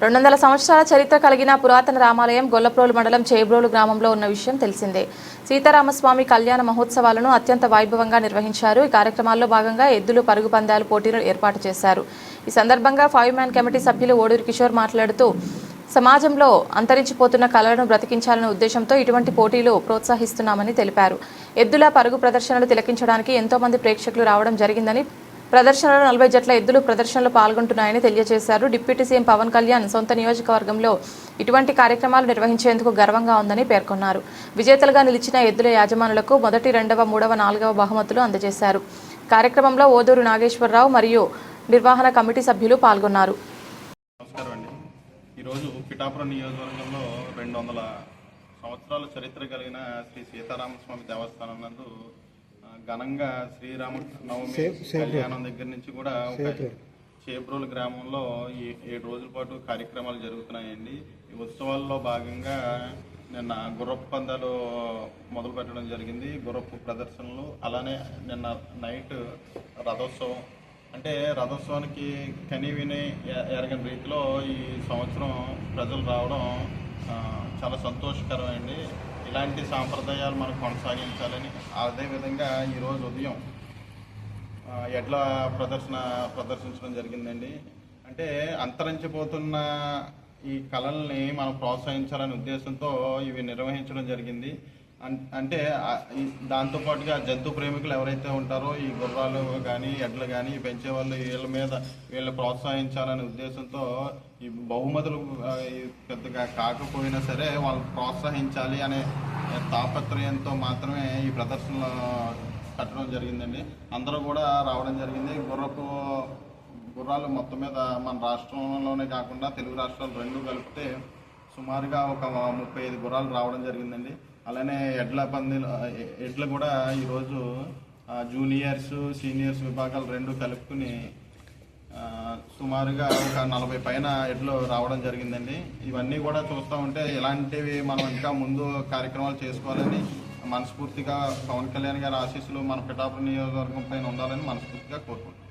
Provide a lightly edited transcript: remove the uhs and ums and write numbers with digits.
200 సంవత్సరాల చరిత్ర కలిగిన పురాతన రామాలయం గొల్లప్రోలు మండలం చేబ్రోలు గ్రామంలో ఉన్న విషయం తెలిసిందే. సీతారామస్వామి కళ్యాణ మహోత్సవాలను అత్యంత వైభవంగా నిర్వహించారు. ఈ కార్యక్రమాల్లో భాగంగా ఎద్దులు పరుగు పందాలు పోటీలు ఏర్పాటు చేశారు. ఈ సందర్భంగా 5-మ్యాన్ కమిటీ సభ్యులు ఓడూరి కిషోర్ మాట్లాడుతూ సమాజంలో అంతరించిపోతున్న కళలను బ్రతికించాలనే ఉద్దేశంతో ఇటువంటి పోటీలు ప్రోత్సహిస్తున్నామని తెలిపారు. ఎద్దుల పరుగు ప్రదర్శనలు తిలకించడానికి ఎంతో మంది ప్రేక్షకులు రావడం జరిగిందని, ప్రదర్శనలో 40 జట్ల ఎద్దులు ప్రదర్శనలో పాల్గొంటున్నాయని తెలియజేశారు. డిప్యూటీ సీఎం పవన్ కళ్యాణ్ సొంత నియోజకవర్గంలో ఇటువంటి కార్యక్రమాలు నిర్వహించేందుకు గర్వంగా ఉందని పేర్కొన్నారు. విజేతలుగా నిలిచిన ఎద్దుల యాజమానులకు మొదటి, రెండవ, మూడవ, నాలుగవ బహుమతులు అందజేశారు. కార్యక్రమంలో ఓదూరు నాగేశ్వరరావు మరియు నిర్వహణ కమిటీ సభ్యులు పాల్గొన్నారు. ఈరోజు పిఠాపురం నియోజకవర్గంలో 200 సంవత్సరాల చరిత్ర కలిగిన శ్రీ సీతారామస్వామి దేవస్థానం నందు ఘనంగా శ్రీరామ నవమి కళ్యాణం దగ్గర నుంచి కూడా చేబ్రోలు గ్రామంలో ఈ 7 రోజుల పాటు కార్యక్రమాలు జరుగుతున్నాయండి. ఈ ఉత్సవాల్లో భాగంగా నిన్న గుర్రపు పందాలు మొదలు పెట్టడం జరిగింది. గుర్రపు ప్రదర్శనలు, అలానే నిన్న నైట్ రథోత్సవం. అంటే రథోత్సవానికి కనివిని ఎరగని రీతిలో ఈ సంవత్సరం ప్రజలు రావడం చాలా సంతోషకరమైంది. ఇలాంటి సాంప్రదాయాలు మనం కొనసాగించాలని, అదేవిధంగా ఈరోజు ఉదయం ఎడ్ల ప్రదర్శించడం జరిగిందండి. అంటే అంతరించిపోతున్న ఈ కళల్ని మనం ప్రోత్సహించాలనే ఉద్దేశంతో ఇవి నిర్వహించడం జరిగింది. అంటే దాంతోపాటుగా జంతు ప్రేమికులు ఎవరైతే ఉంటారో ఈ గుర్రాలు కానీ ఎడ్లు కానీ పెంచే వాళ్ళు వీళ్ళని ప్రోత్సహించాలనే ఉద్దేశంతో ఈ బహుమతులు పెద్దగా కాకపోయినా సరే వాళ్ళని ప్రోత్సహించాలి అనే తాపత్రయంతో మాత్రమే ఈ ప్రదర్శనలు కట్టడం జరిగిందండి. అందరూ కూడా రావడం జరిగింది. గుర్రాలు మొత్తం మీద మన రాష్ట్రంలోనే కాకుండా తెలుగు రాష్ట్రాలు రెండు కలిపితే సుమారుగా ఒక 35 గుర్రాలు రావడం జరిగిందండి. అలానే ఎడ్లు కూడా ఈరోజు జూనియర్స్, సీనియర్స్ విభాగాలు రెండు కలుపుకుని సుమారుగా ఒక 40 పైన ఎడ్లు రావడం జరిగిందండి. ఇవన్నీ కూడా చూస్తూ ఉంటే ఇలాంటివి మనం ఇంకా ముందు కార్యక్రమాలు చేసుకోవాలని మనస్ఫూర్తిగా పవన్ కళ్యాణ్ గారి ఆశీస్సులు మన పిఠాపురం నియోజకవర్గం పైన ఉండాలని మనస్ఫూర్తిగా కోరుకుంటున్నాం.